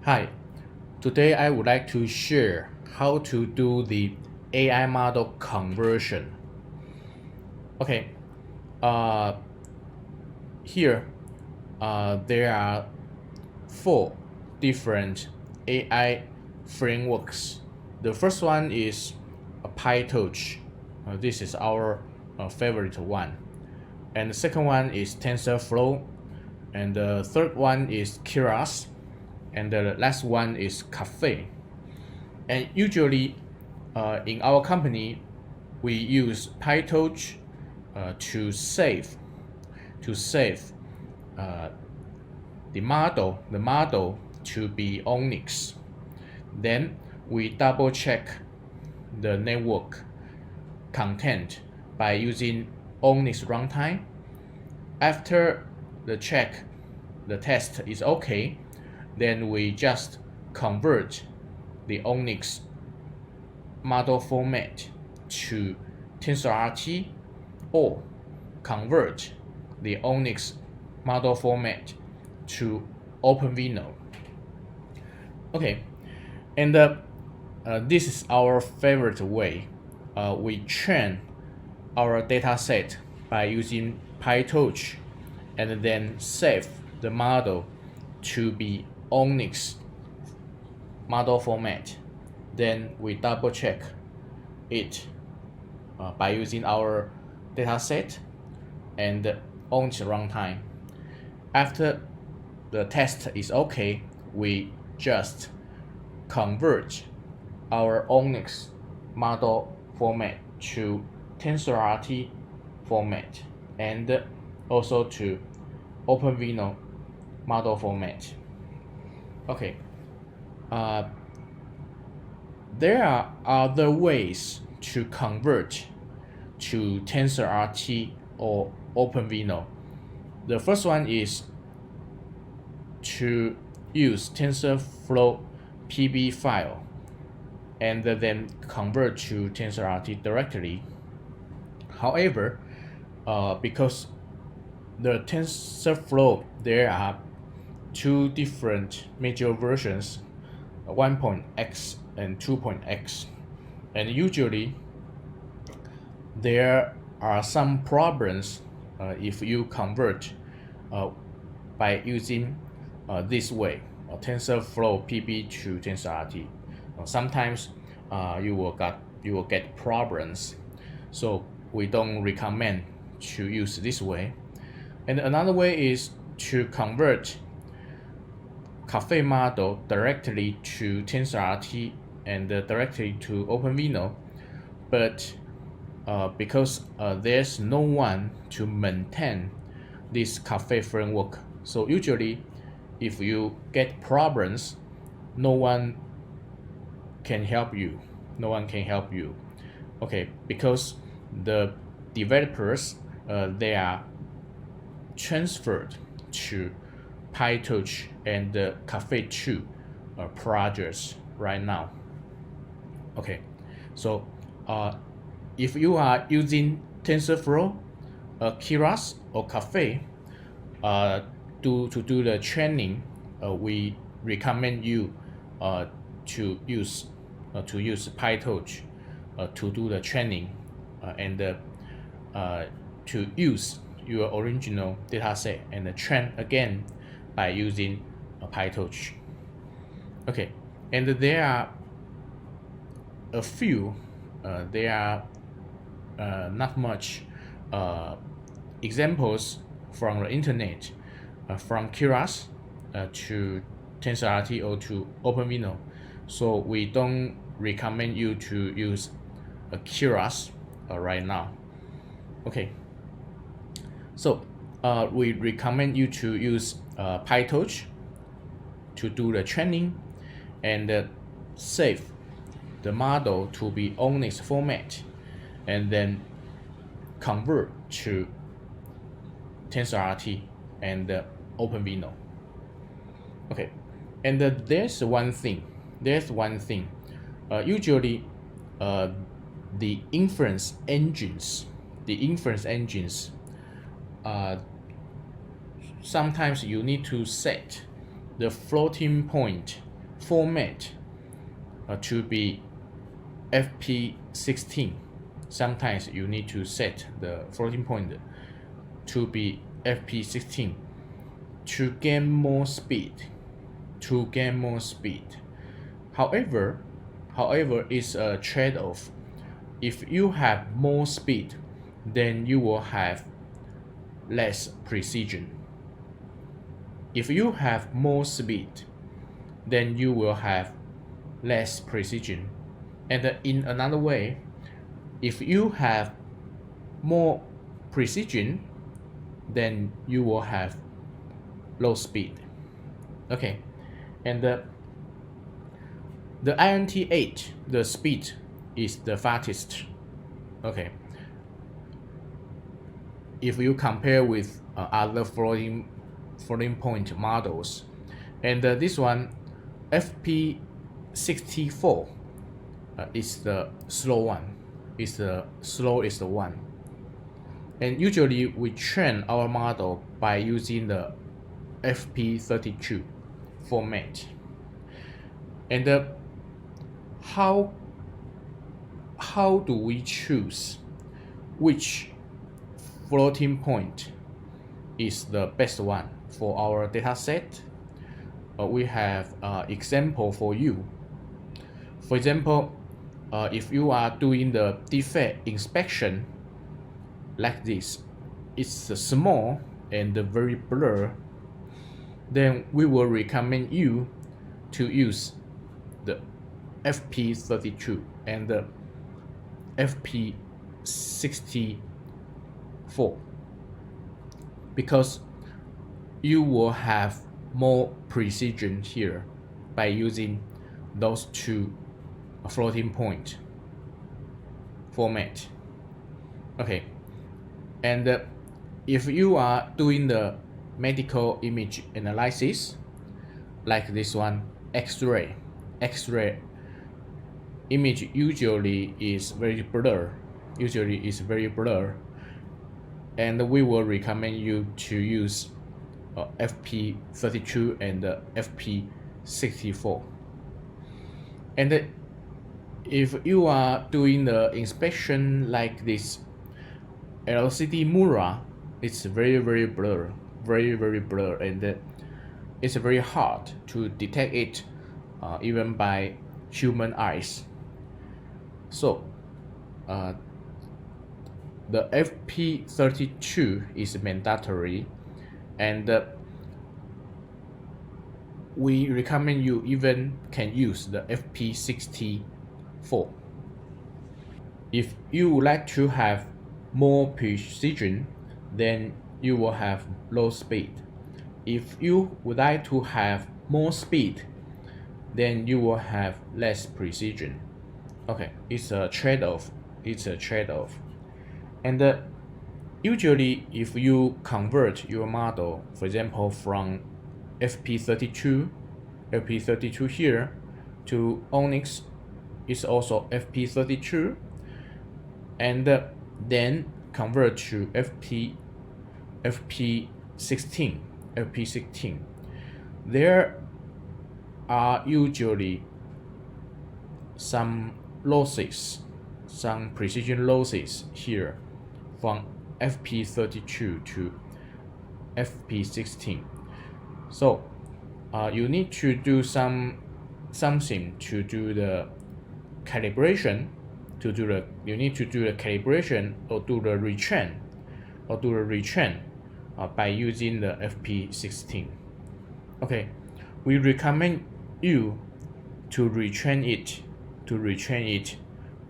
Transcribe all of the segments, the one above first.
Hi, today I would like to share how to do the AI model conversion. Okay, uh, here there are 4 different AI frameworks. The first one is PyTorch. This is our favorite one. And the second one is TensorFlow. And the third one is Keras. And the last one is Cafe. And usually in our company, we use PyTorch to save the model to be ONNX. Then we double check the network content by using ONNX runtime. After the test is okay, then we just convert the ONNX model format to TensorRT or convert the ONNX model format to OpenVINO. Okay, and this is our favorite way. We train our dataset by using PyTorch and then save the model to be ONNX model format. Then we double check it by using our dataset and ONNX runtime. After the test is okay, we just convert our ONNX model format to TensorRT format and also to OpenVINO model format. Okay, there are other ways to convert to TensorRT or OpenVINO. The first one is to use TensorFlow PB file and then convert to TensorRT directly. However, because the TensorFlow, there are 2 different major versions, 1.x and 2.x, and usually there are some problems if you convert by using this way, TensorFlow PB to TensorRT. Sometimes you will get problems, so we don't recommend to use this way. And another way is to convert Cafe model directly to TensorRT and directly to OpenVINO, but because there's no one to maintain this Cafe framework, so usually if you get problems, no one can help you. Okay, because the developers they are transferred to PyTorch and the Cafe 2 projects right now. Okay, so if you are using TensorFlow, Keras or Cafe to do the training, we recommend you to use PyTorch to do the training and to use your original dataset and train again by using PyTorch. Okay, and there are a few, there are not much examples from the internet, from Keras to TensorRT or to OpenVINO. So we don't recommend you to use Keras right now. Okay, so we recommend you to use PyTorch to do the training and save the model to be ONNX format and then convert to TensorRT and OpenVINO. Okay, and there's one thing. Usually, the inference engines, sometimes you need to set the floating point format to be FP16. Sometimes you need to set the floating point to be FP16 to gain more speed. However, it's a trade-off. If you have more speed, then you will have less precision. If you have more speed, then you will have less precision. And in another way, if you have more precision, then you will have low speed. Okay, and the INT8, the speed is the fastest. Okay, if you compare with other floating point models, and this one FP64 is the slow one, is the slowest one. And usually we train our model by using the FP32 format. And how do we choose which floating point is the best one for our data set? We have example for you. For example, if you are doing the defect inspection like this, it's small and very blur, then we will recommend you to use the FP32 and the FP64 because you will have more precision here by using those two floating point format. Okay, and if you are doing the medical image analysis like this one, X-ray image usually is very blur, and we will recommend you to use FP32 and FP64. And if you are doing the inspection like this LCD Mura, it's very blur, and it's very hard to detect it even by human eyes. So the FP32 is mandatory, and we recommend you even can use the FP64. If you would like to have more precision, then you will have low speed. If you would like to have more speed, then you will have less precision. Okay, it's a trade-off. And usually if you convert your model, for example, from FP32 here to ONNX, is also FP32, and then convert to FP16. There are usually some losses, some precision losses here from FP32 to FP16. So you need to do something to do the calibration, you need to do the calibration or do the retrain by using the FP16. Okay, we recommend you to retrain it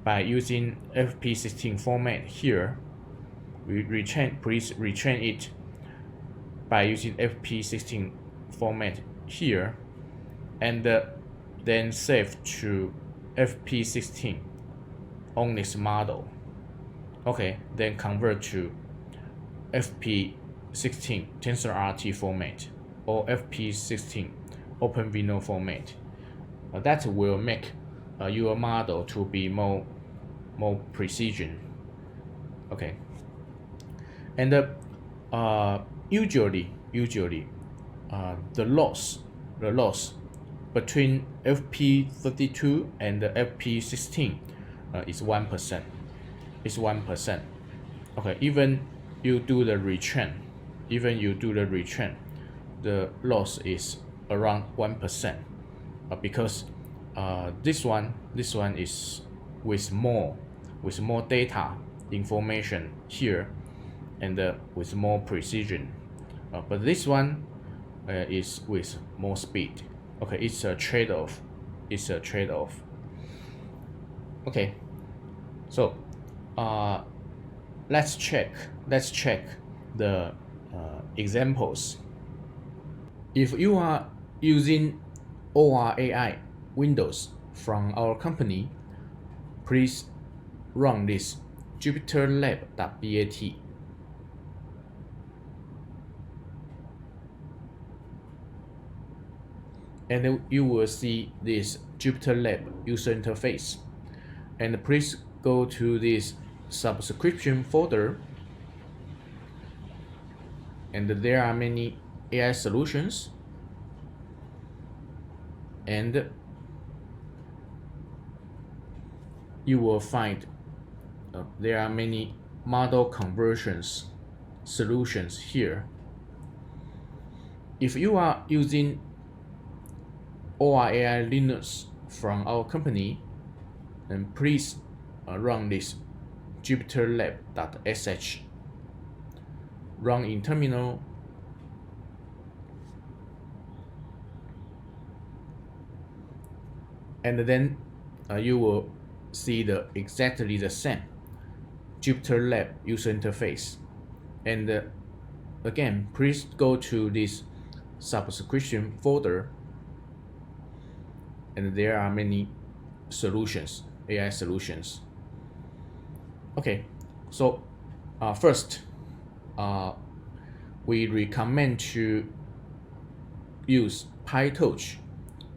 by using FP16 format here. Please retrain it by using FP16 format here, and then save to FP16 on this model. Okay, then convert to FP16 TensorRT format or FP16 OpenVINO format. That will make your model to be more precision. Okay, and usually the loss between FP32 and the FP16 is 1%. It's 1%. Okay, even you do the retrain, the loss is around 1%, because this one is with more data information here, and with more precision, but this one is with more speed. Okay, it's a trade-off. Okay, so let's check the examples. If you are using ORAI Windows from our company, please run this jupyterlab.bat. And you will see this JupyterLab user interface. And please go to this subscription folder. And there are many AI solutions. And you will find there are many model conversions solutions here. If you are using ORAI Linux from our company, then please run this jupyterlab.sh. Run in terminal. And then you will see exactly the same JupyterLab user interface. And again, please go to this subscription folder. And there are many solutions, AI solutions. Okay, so first, we recommend to use PyTorch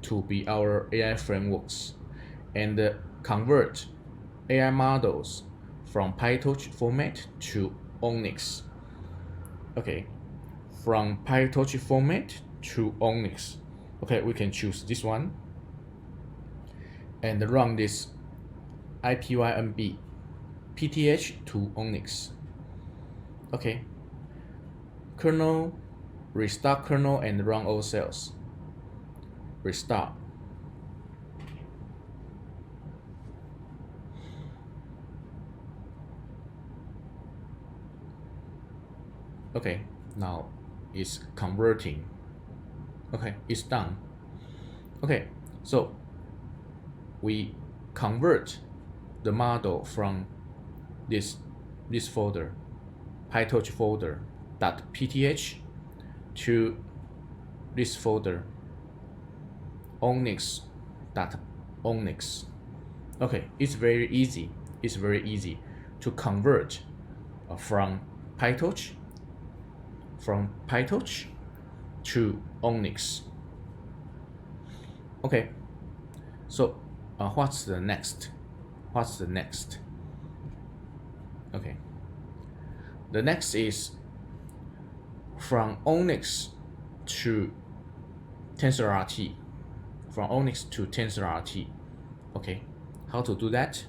to be our AI frameworks, and convert AI models from PyTorch format to ONNX. Okay, from PyTorch format to ONNX. Okay, we can choose this one and run this IPYNB PTH to ONNX. Okay, kernel, restart kernel and run all cells. Restart. Okay, now it's converting. Okay, it's done. Okay, so we convert the model from this folder, PyTorch folder .pth, to this folder, ONNX. Okay, it's very easy to convert from PyTorch to ONNX. Okay, so what's the next? Okay, the next is from ONNX to TensorRT. Okay, how to do that?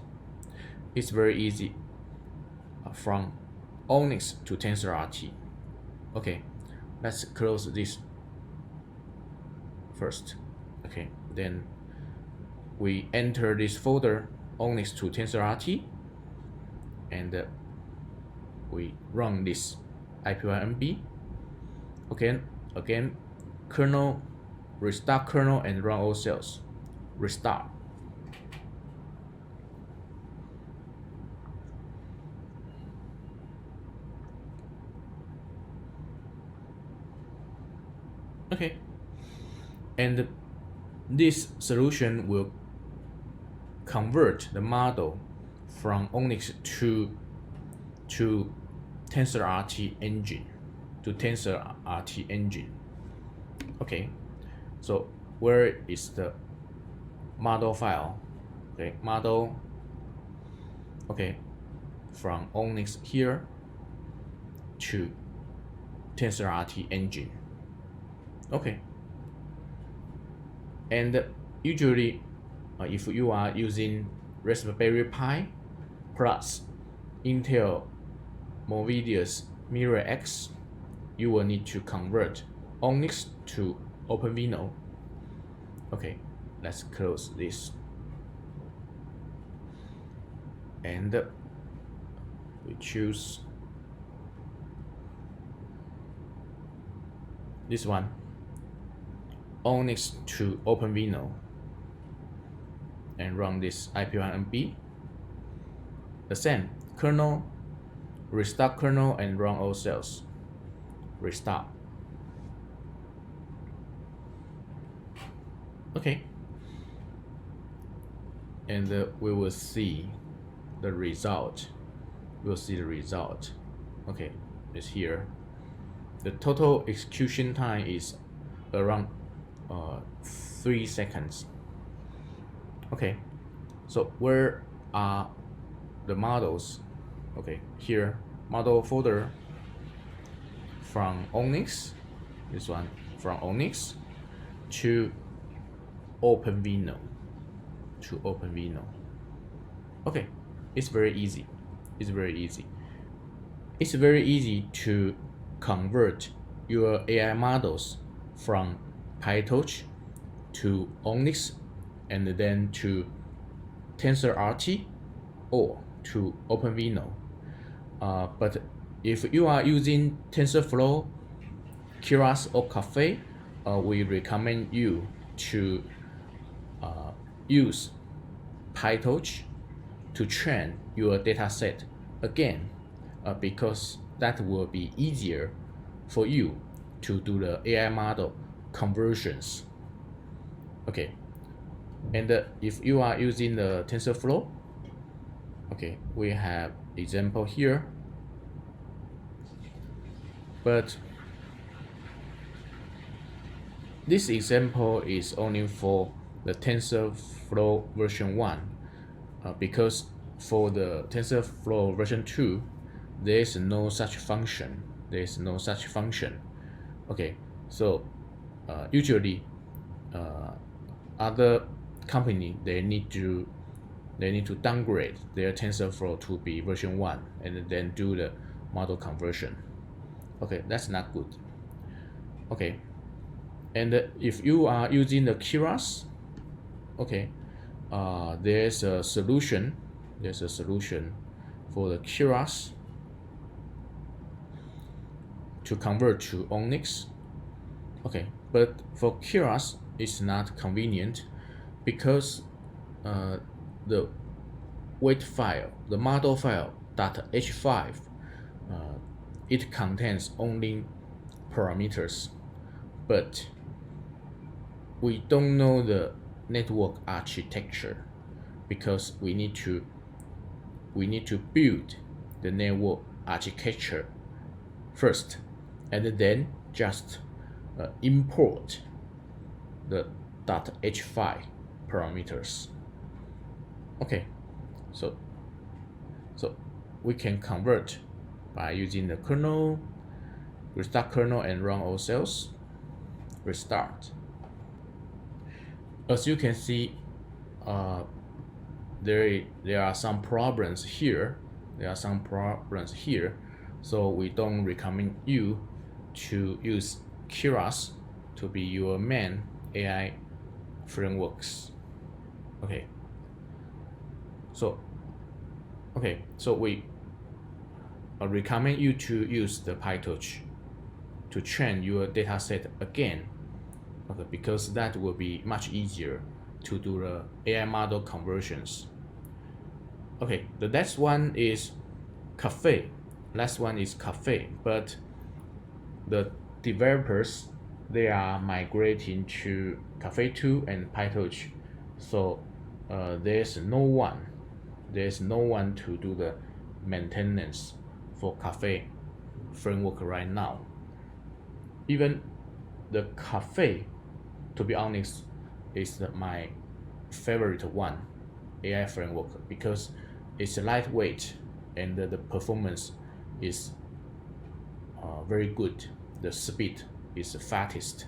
It's very easy. From ONNX to TensorRT. Okay, let's close this first. Okay, then we enter this folder, ONNX to TensorRT, and we run this IPYNB. Okay, again, kernel, restart kernel and run all cells. Restart. Okay, and this solution will convert the model from ONNX to TensorRT engine. Okay, so where is the model file? Okay, model. Okay, from ONNX here to TensorRT engine. Okay, And usually, if you are using Raspberry Pi plus Intel Movidius Mirror X, you will need to convert ONNX to OpenVINO. Okay, let's close this. And we choose this one, ONNX to OpenVINO, and run this IP1MB. The same, kernel, restart kernel and run all cells. Restart. Okay. And we will see the result. We'll see the result. Okay, it's here. The total execution time is around 3 seconds. Okay, so where are the models? Okay, here, model folder from ONNX, this one from ONNX to OpenVINO. Okay, it's very easy. It's very easy to convert your AI models from PyTorch to ONNX and then to TensorRT or to OpenVINO. But if you are using TensorFlow, Keras or Caffe, we recommend you to use PyTorch to train your dataset again, because that will be easier for you to do the AI model conversions. Okay, and if you are using the TensorFlow, okay, we have example here, but this example is only for the TensorFlow version 1, because for the TensorFlow version 2, there is no such function. Okay, so usually other company they need to downgrade their TensorFlow to be version 1 and then do the model conversion. Okay, that's not good. Okay, and if you are using the Keras, okay, there's a solution for the Keras to convert to ONNX. Okay, but for Keras it's not convenient because the weight file, the model file .h5, it contains only parameters, but we don't know the network architecture because we need to build the network architecture first and then just import the .h5 parameters. Okay, so we can convert by using the kernel, restart kernel and run all cells. Restart. As you can see, there are some problems here. So we don't recommend you to use Keras to be your main AI frameworks. Okay. So we recommend you to use the PyTorch to train your dataset again. Okay, because that will be much easier to do the AI model conversions. Okay, the next one is Caffe. But the developers, they are migrating to Caffe 2 and PyTorch, so there's no one to do the maintenance for Caffe framework right now. Even the Caffe, to be honest, is my favorite one AI framework because it's lightweight and the performance is very good. The speed is fastest.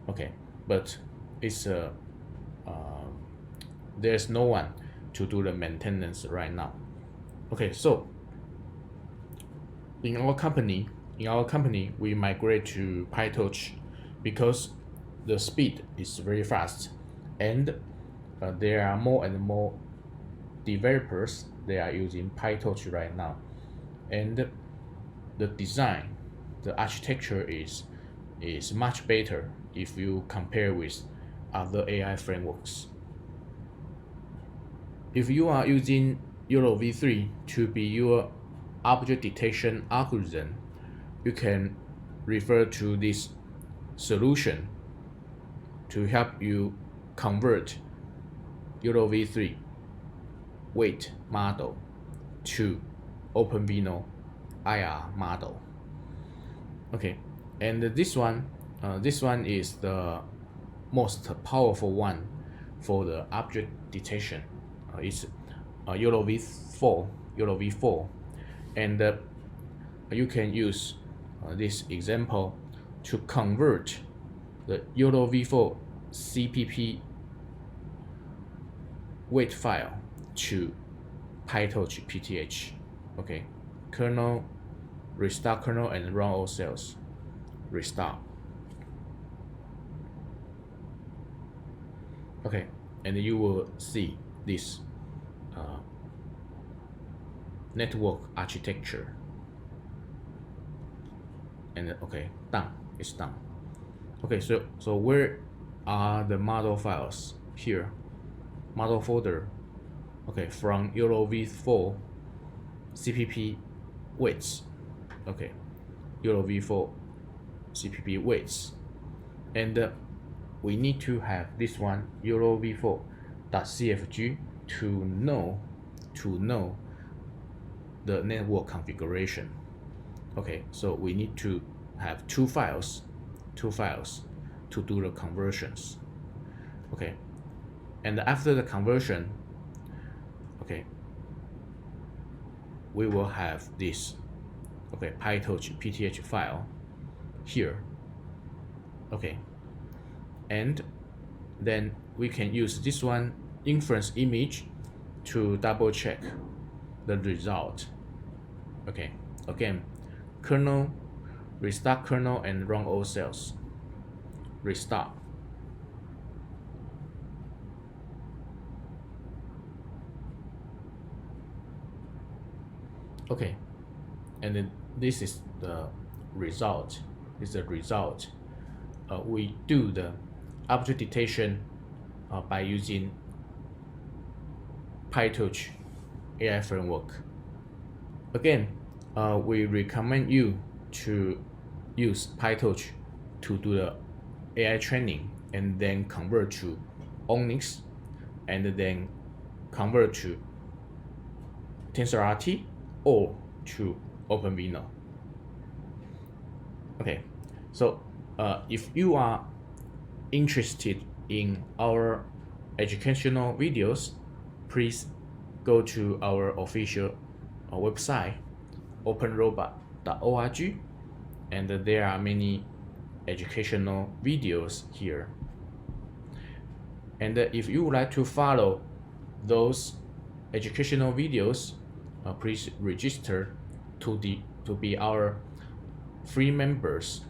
Okay, but it's there's no one to do the maintenance right now. Okay, so in our company, we migrate to PyTorch because the speed is very fast, and there are more and more developers they are using PyTorch right now, and the design, the architecture is much better if you compare with other AI frameworks. If you are using YOLO v3 to be your object detection algorithm, you can refer to this solution to help you convert YOLO v3 weight model to OpenVINO IR model. Okay, and this one is the most powerful one for the object detection. It's YOLO v4, and you can use this example to convert the YOLO v4 CPP weight file to PyTorch PTH. Okay, kernel, restart kernel, and run all cells. Restart. Okay, and you will see this network architecture. And okay, done. It's done. Okay, so where are the model files? Here, model folder. Okay, from YOLO v4 CPP weights. Okay, YOLO v4 CPP weights, and we need to have this one YOLO v4.cfg to know the network configuration. Okay, so we need to have two files to do the conversions. Okay, and after the conversion, okay, we will have this PyTorch PTH file here. Okay, and then we can use this one inference image to double check the result. Okay, again, kernel, restart kernel, and run all cells. Restart. Okay, and then this is the result. We do the object detection by using PyTorch AI framework. Again, we recommend you to use PyTorch to do the AI training and then convert to ONNX and then convert to TensorRT or to OpenVINO. Okay, so if you are interested in our educational videos, please go to our official website, openrobot.org, and there are many educational videos here. And if you would like to follow those educational videos, please register to be our free members.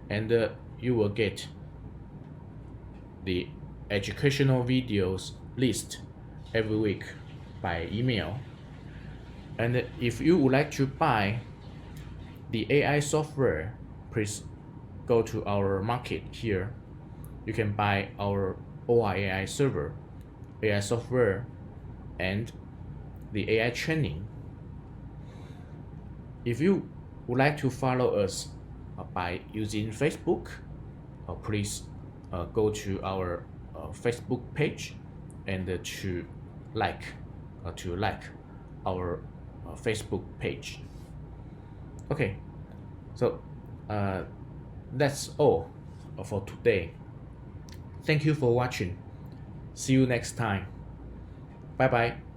And you will get the educational videos list every week by email. And if you would like to buy the AI software, please go to our market here. You can buy our ORAI server, AI software, and the AI training. If you would like to follow us by using Facebook, please go to our Facebook page and to like our Facebook page. Okay, so that's all for today. Thank you for watching. See you next time. Bye bye.